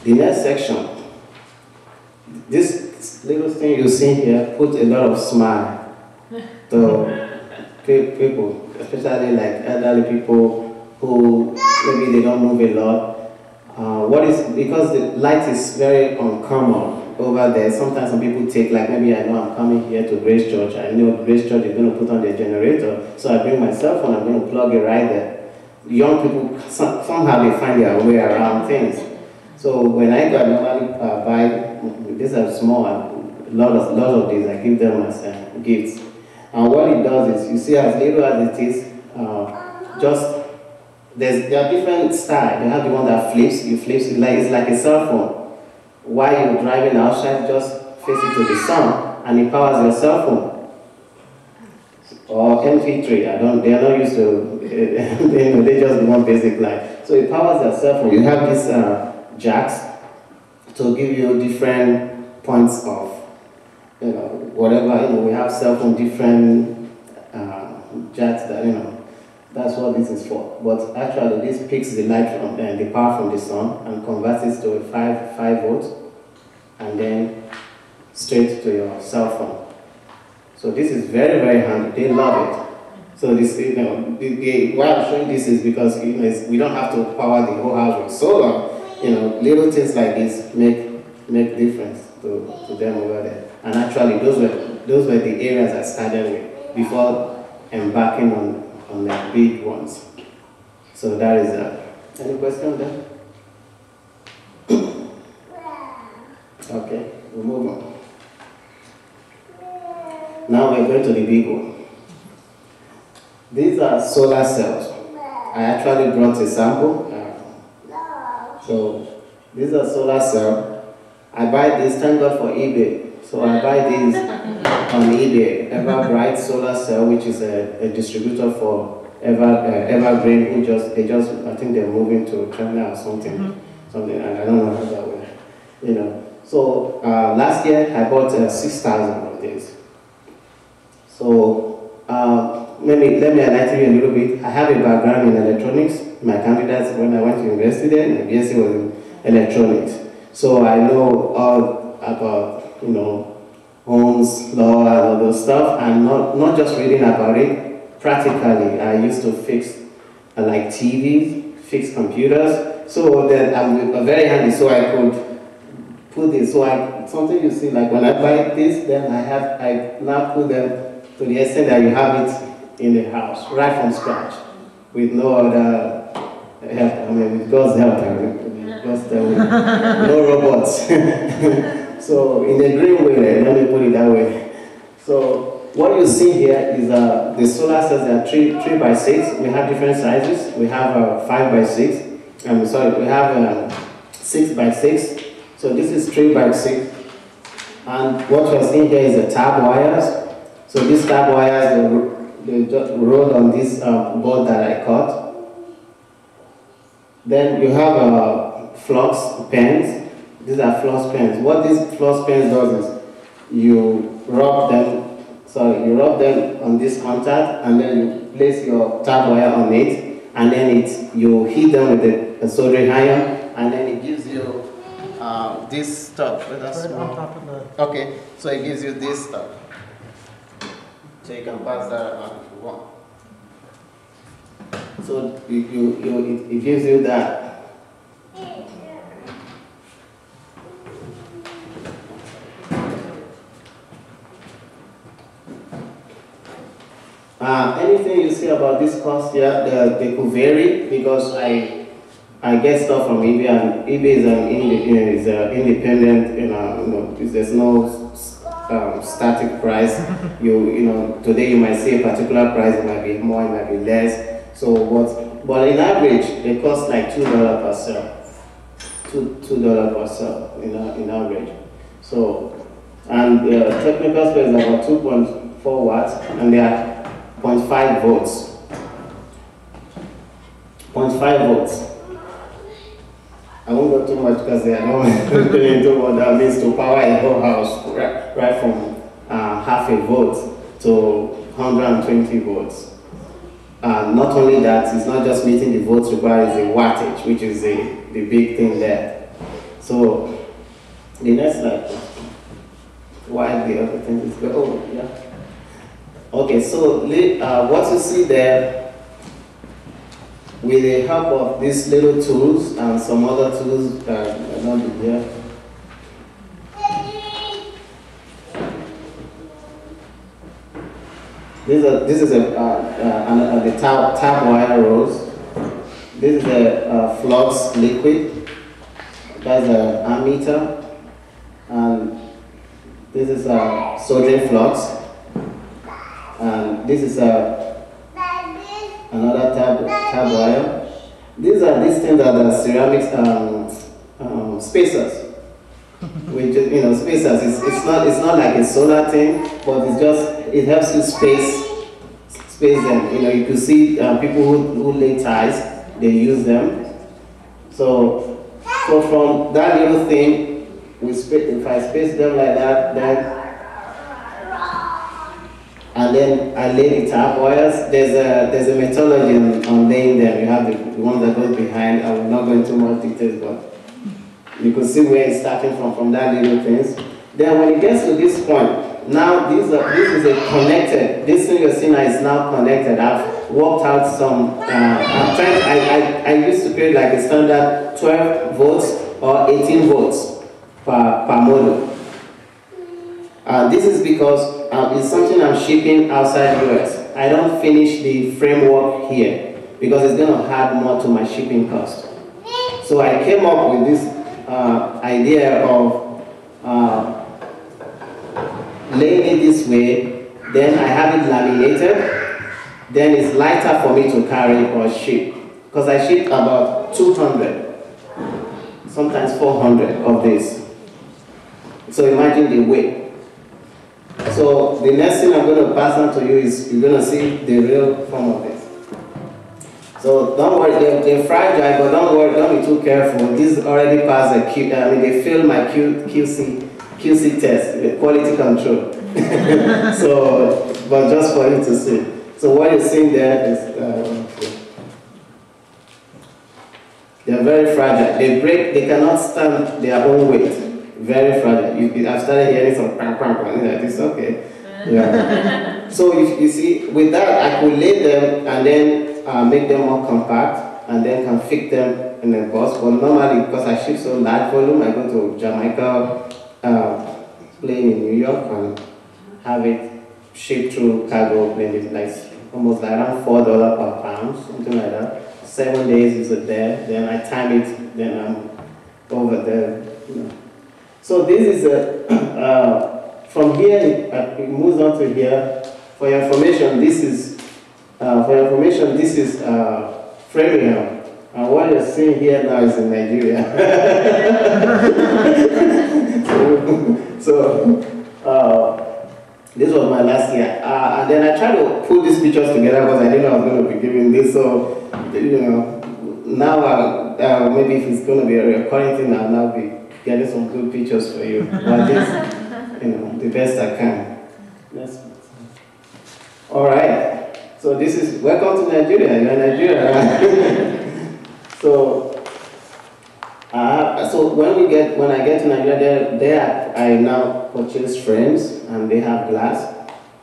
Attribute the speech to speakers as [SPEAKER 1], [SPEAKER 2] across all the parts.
[SPEAKER 1] The next section, this little thing you see here put a lot of smile to people, especially like elderly people who maybe they don't move a lot. Because the light is very uncommon over there. Sometimes some people take, like maybe I know I'm coming here to Grace Church. I know Grace Church is going to put on the generator, so I bring my cell phone. I'm going to plug it right there. Young people somehow they find their way around things. So when I go, I normally buy, these are small, a lot of these, I give them as gifts. And what it does is, you see as little as it is, there are different styles. You have the one that flips, it's like a cell phone. While you're driving outside, just face it to the sun, and it powers your cell phone. Or MP3, they are not used to, they just want basic light. So it powers your cell phone. You have these jacks to give you different points of, whatever, we have cell phone, different jacks that, that's what this is for. But actually, this picks the light from the power from the sun and converts it to a 5 volts, and then straight to your cell phone. So this is very, very handy. They love it. So this, why I'm showing this is because we don't have to power the whole house with solar. Little things like this make difference to them over there. And actually, those were the areas I started with before embarking on the big ones. So that is any question there? Okay, we'll move on. Now we're going to the big one. These are solar cells. I actually brought a sample. So these are solar cells. I buy these, thank God for eBay. So I buy these on eBay. Everbright Solar Cell, which is a distributor for Evergreen, I think they're moving to China or something. Something, and I don't know how that way. So last year I bought 6,000 of these. So let me enlighten you a little bit. I have a background in electronics. My candidates, when I went to university there, my BSc was in electronics. So I know all about, Ohm's law and all those stuff, and not just reading about it. Practically, I used to fix like TVs, fix computers. So that I'm very handy. So I could put this. So something you see, like when I buy this, then I now put them to the extent that you have it in the house, right from scratch, with no other help. With God's help, just no robots. So in a green way, let me put it that way. So what you see here is the solar cells. They are 3 by 6. We have different sizes. We have 5 by 6. We have 6 by 6. So this is 3 by 6. And what you're seeing here is the tab wires. So these tab wires, they just roll on this board that I cut. Then you have flux pens. These are flux pens. What this flux pen does is you rub them on this contact, and then you place your tab wire on it, and then you heat them with a soldering iron, and then it gives you this stuff.
[SPEAKER 2] Right on top of the...
[SPEAKER 1] Okay, so it gives you this stuff. So you can pass that around if you want. So it gives you that. Anything you say about this cost here, they could vary because I get stuff from eBay, and eBay is an independent. There's no static price. Today you might see a particular price. It might be more, it might be less. So but in average, they cost like $2 per cell. $2 per cell in average. So, and the technical specs is about 2.4 watts, and they are 0.5 volts. 0.5 volts. I won't go too much because I don't go into what that means to power a whole house, right from half a volt to 120 volts. Not only that, it's not just meeting the volts required, it's the wattage, which is the big thing there. So the next slide. Why the other thing is good? Oh, yeah. Okay, so what you see there, with the help of these little tools and some other tools that are not here. This is the tap wire rolls. This is the flux liquid. That's an ammeter. And this is a soldering flux. And this is another tab wire. These things are the ceramic spacers. Which, spacers. It's not like a solar thing, but it helps you space them. You can see people who lay ties, they use them. So from that little thing, if I space them like that, then I lay the tap wires. There's a methodology on laying them. You have the one that goes behind. I will not go into more details, but you can see where it's starting from that little things. Then when it gets to this point, now this is a connected. This thing you're seeing now is now connected. I've worked out some. I used to create like a standard 12 volts or 18 volts per module. This is because it's something I'm shipping outside the US. I don't finish the framework here because it's going to add more to my shipping cost. So I came up with this idea of laying it this way, then I have it laminated, then it's lighter for me to carry or ship. Because I ship about 200, sometimes 400 of this. So imagine the weight. So the next thing I'm going to pass on to you is you're going to see the real form of this. So don't worry, they're fragile, but don't worry, don't be too careful. This already passed they failed my QC test, the quality control. So, but just for you to see. So what you're seeing there is, they're very fragile. They break, they cannot stand their own weight. Very fragile. I've started hearing some pam. It's okay. Yeah. So you see, with that, I could lay them and then make them more compact and then can fit them in a bus. But normally, because I ship so large volume, I go to Jamaica, plane in New York, and have it shipped through cargo plane. It's like almost like around $4 per pound, something like that. 7 days is there. Then I time it. Then I'm over there. So this is from here. It moves on to here. For your information, this is Framingham. And what you're seeing here now is in Nigeria. so this was my last year. And then I tried to put these pictures together because I didn't know I was going to be giving this. So, now maybe if it's going to be a recurring thing, I'll now be getting some good pictures for you. But this, the best I can. All right. So this is, welcome to Nigeria. You're in Nigeria, right? So when I get to Nigeria, there I now purchase frames and they have glass.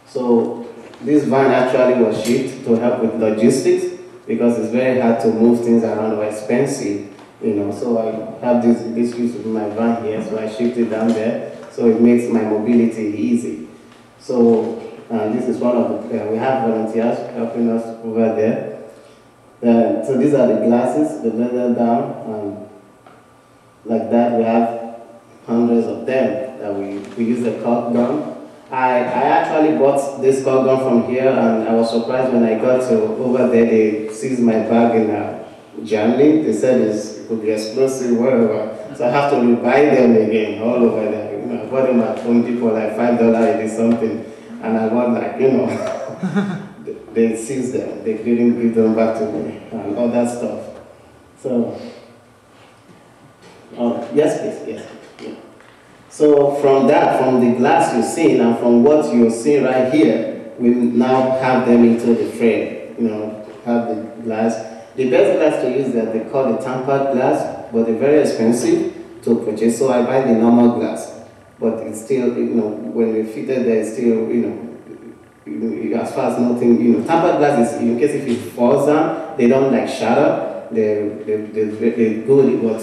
[SPEAKER 1] So this van actually was shipped to help with logistics because it's very hard to move things around or expensive, So I have this used to be my van here, so I shipped it down there. So it makes my mobility easy. So this is one of the, we have volunteers helping us over there. So these are the glasses, the leather down, and like that we have hundreds of them that we use the cork gun. I actually bought this cork gun from here, and I was surprised when I got to over there, they seized my bag in Germany. They said it could be explosive, whatever. So I have to rebuy them again all over there. I bought them at Home Depot like $5 or something, and I got like, they seized them. They didn't give them back to me and all that stuff. So, yes, please, yes. Yeah. So from the glass you've seen and from what you're seeing right here, we now have them into the frame. Have the glass. The best glass to use that they call the tampered glass, but they're very expensive. to purchase. So I buy the normal glass, but it's still, you know, when we fit it there, it's still, as far as nothing, tempered glass is, in case if it falls down, they don't like shatter. They're good, but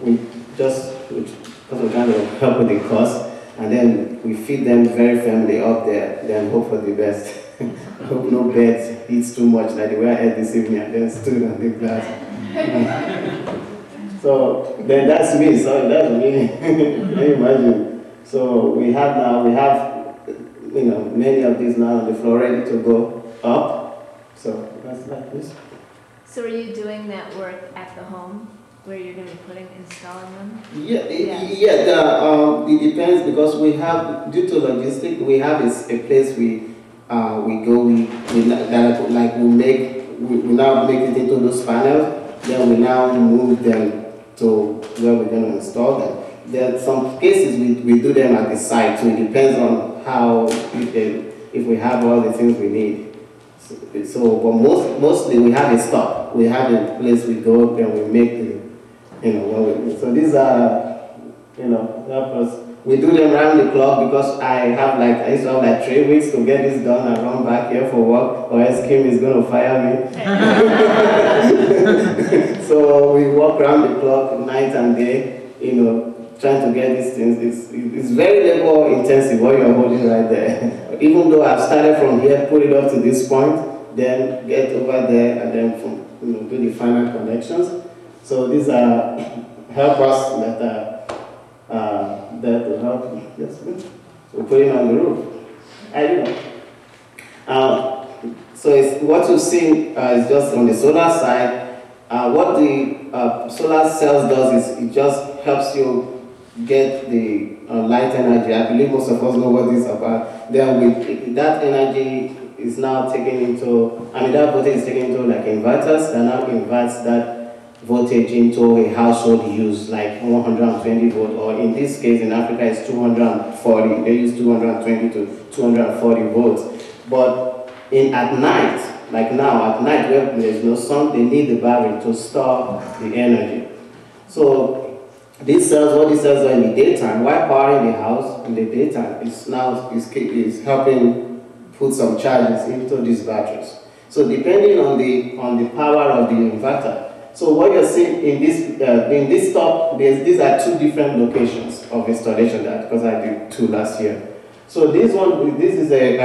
[SPEAKER 1] we just, because we're trying to help with the cost, and then we feed them very firmly up there, then hope for the best. I hope no bird eats too much like the way I ate this evening and then stood on the glass. So then that's me, sorry, that's me. Can you imagine? So we have many of these now on the floor ready to go up. So that's like this.
[SPEAKER 2] So are you doing that work at the home where you're going to be installing them?
[SPEAKER 1] Yeah, it depends, because we have, due to logistics, we have a place we now make it into those panels. Then we now move them to where we're going to install them. There are some cases we do them at the site, so it depends on how, if we have all the things we need. But mostly we have a stop. We have a place we go and we make so these are, help us. We do them around the clock, because I used to have like 3 weeks to get this done and run back here for work, or else Kim is going to fire me. So we walk around the clock night and day, trying to get these things. It's very labor intensive what you're holding right there. Even though I've started from here, put it up to this point, then get over there, and then do the final connections. So these are helpers that are there to help. Yes, we put it on the roof. So what you see is just on the solar side. What the solar cells does is it just helps you get the light energy. I believe most of us know what this is about. Then that energy is now taken into, that voltage is taken into like inverters, that now inverts that voltage into a household use, like 120 volt, or in this case in Africa it's 240. They use 220 to 240 volts. But at night, like now, at night where there's no sun, they need the battery to store the energy. So these cells, what these cells are in the daytime, while powering the house in the daytime, is helping put some charges into these batteries. So depending on the power of the inverter. So what you're seeing in this top, these are 2 different locations of installation, because I did 2 last year. So this is a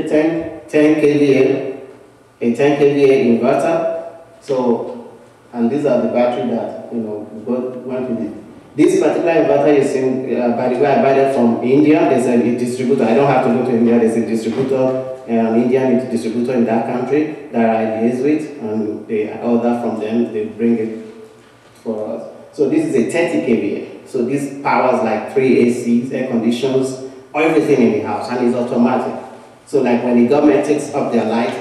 [SPEAKER 1] 10 kVA, a 10 kVA inverter. So, and these are the battery that went with it. This particular inverter you're seeing, by the way, I buy it from India. There's a distributor. I don't have to go to India. There's a distributor, an Indian distributor in that country that I liaise with, and they order from them. They bring it for us. So this is a 30 kVA. So this powers like 3 ACs, air conditions, everything in the house, and it's automatic. So like when the government takes up their light,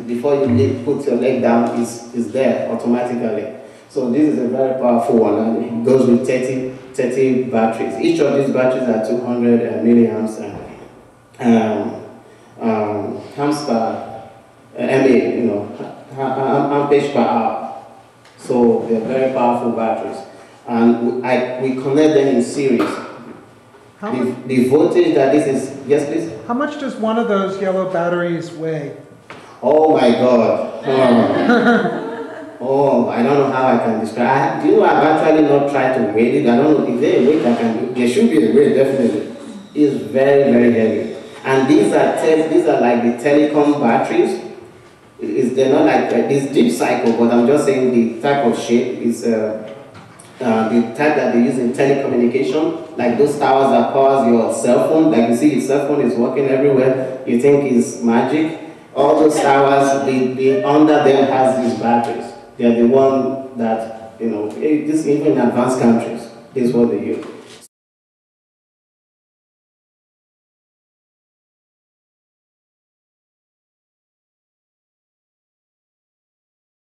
[SPEAKER 1] before you put your leg down, it's there automatically. So this is a very powerful one, and it goes with 30 batteries. Each of these batteries are 200 milliamps amps per ampage per hour. So they're very powerful batteries, and we connect them in series. The voltage that this is, yes please?
[SPEAKER 3] How much does one of those yellow batteries weigh?
[SPEAKER 1] Oh my God. Oh, I don't know how I can describe. Do you know, I've actually not tried to weight it. I don't know, is there a weight I can do? There should be a weight, definitely. It's very, very heavy. And these are like the telecom batteries. They're not like this deep cycle, but I'm just saying the type of shape is the type that they use in telecommunication, like those towers that powers your cell phone. Like you see, your cell phone is working everywhere. You think it's magic. All those towers, under them has these batteries. They are the one that, this even in advanced countries, this is what they use.